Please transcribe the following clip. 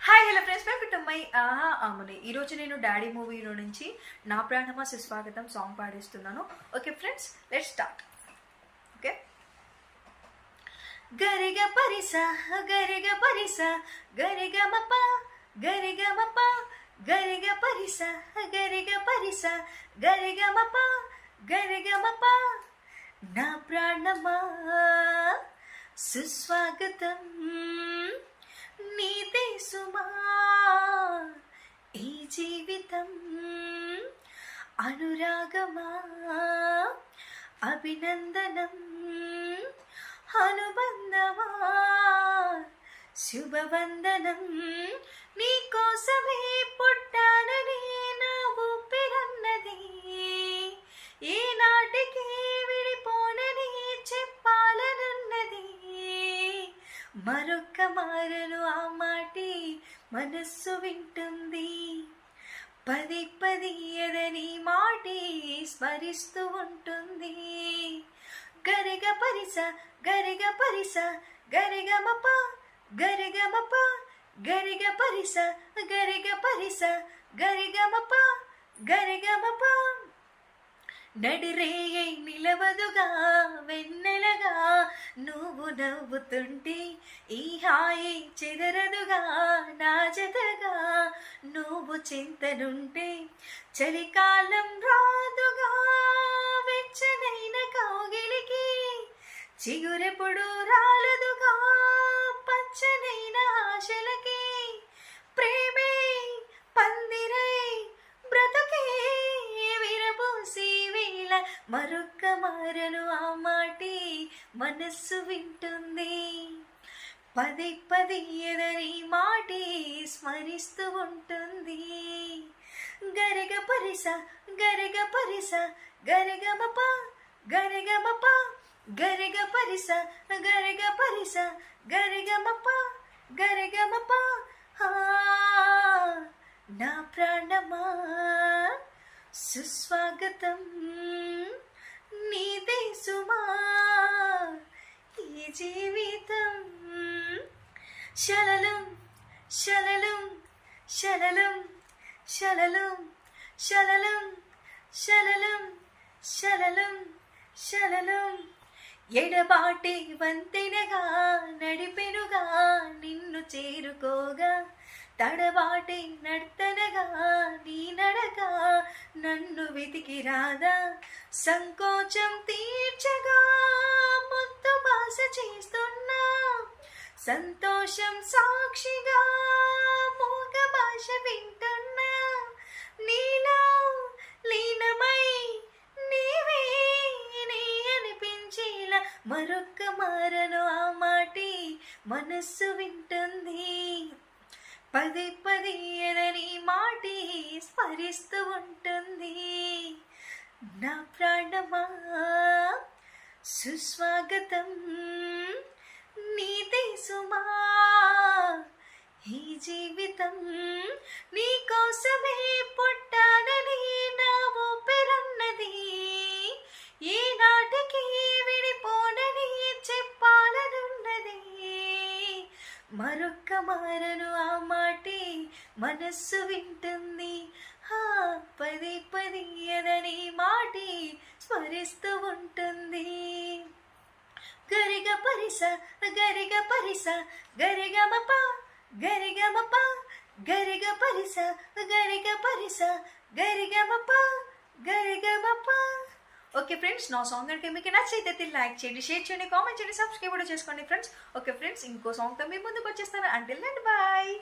Hi hello friends, welcome to my ఆహా ఆముని. ఈరోజు నేను డాడీ మూవీలో నుంచి నా ప్రాణమా సుస్వాగతం సాంగ్ పాడిస్తున్నాను. Okay friends, let's start. Okay. గరిగ పరిస గరిగ పరిస గరిగ మప గరిగ మప గరిగ పరిస గరిగ పరిస గరిగ మప గరిగ మప. నా ప్రాణమా సుస్వాగతం నీదే సుమా, ఈ జీవితం అనురాగమా, అభినందనం అనుబంధమా, శుభవందనం. నీకోసమే పుట్టానని నా ఊపిరన్నది, ఈనాటికి విడిపోనని చెప్పాలనున్నది. మరొక్క మారను ఆ మాటి మనస్సు వింటుంది, పది పది ఎదని మాటి స్మరిస్తూ ఉంటుంది. గరిగ పరిస గరిగ పరిస గరిగ మప గరిగ మప గరిగ పరిస గరిగ పరిస గరిగ మప గరిగ మప. నడిరేయై నిలవదుగా వెన్నెలగా, నువ్వు నవ్వుతుంటే ఈ హాయి చెదరదుగా నా జతగా. నువ్వు చింతనుంటే చలికాలం రాదుగా, వెచ్చనైన కౌగిలికి చిగురెప్పుడు రాలదుగా, పచ్చనైన ఆశలకి. ప్రేమే పందిరై బ్రతుకే విరబూసి వేళ, మరొక్క మారను ఆ మాటి మనస్సు వింటుంది, పది పది ఎదని మాటి స్మరిస్తూ ఉంటుంది. గరిగ పరిస గరిగ పరిస గరిగ మప గరిగ మప గరిగ పరిస గరిగ పరిస గరిగ మప గరిగ మప. నా ప్రాణమా సుస్వాగతం నీదే సుమా, ఈ జీవితం. శలలం శలలం శలలం శలలం శలలం శలలం శలలం శలలం. ఎడబాటే వంతెనగా నడిపెనుగా నిన్ను చేరుకోగా, తడబాటే నర్తనగా నీ నడగా నన్ను వెతికి రాదా. సంకోచం తీర్చగా ముద్దు బాస చేస్తున్నా, సంతోషం సాక్షిగా మూగ భాష వింటున్నా. నీలో లీనమై నీవే నీ అనిపించేలా, మరొక్క మారను ఆ మాటి మనస్సు వింటుంది, పది పది ఎదని మాటి స్మరిస్తూ ఉంటుంది. నా ప్రాణమా సుస్వాగతం నీదే సుమా, ఈ జీవితం నీకోసమే పుట్టానని నా ఊపిరన్నది, ఈనాటికి విడిపోనని చెప్పాలనున్నది. మరొక్క మారను ఆ మాటి మనస్సు వింటుంది, పది పది ఎదని మాటి స్మరిస్తూ ఉంటుంది. గరిగ పరిస గరిగ పరిస గరిగ మప గరిగ మప గరిగ పరిస గరిగ పరిస గరిగ మప గరిగ మప. ఓకే ఫ్రెండ్స్, నా సాంగ్ అంటే మీకు నచ్చైతే లైక్ చేయండి, షేర్ చేయండి, కామెంట్ చేయండి, సబ్స్క్రైబ్ కూడా చేసుకోండి ఫ్రెండ్స్. ఓకే ఫ్రెండ్స్, ఇంకో సాంగ్తో మీ ముందుకు వచ్చేస్తాను. Until then bye.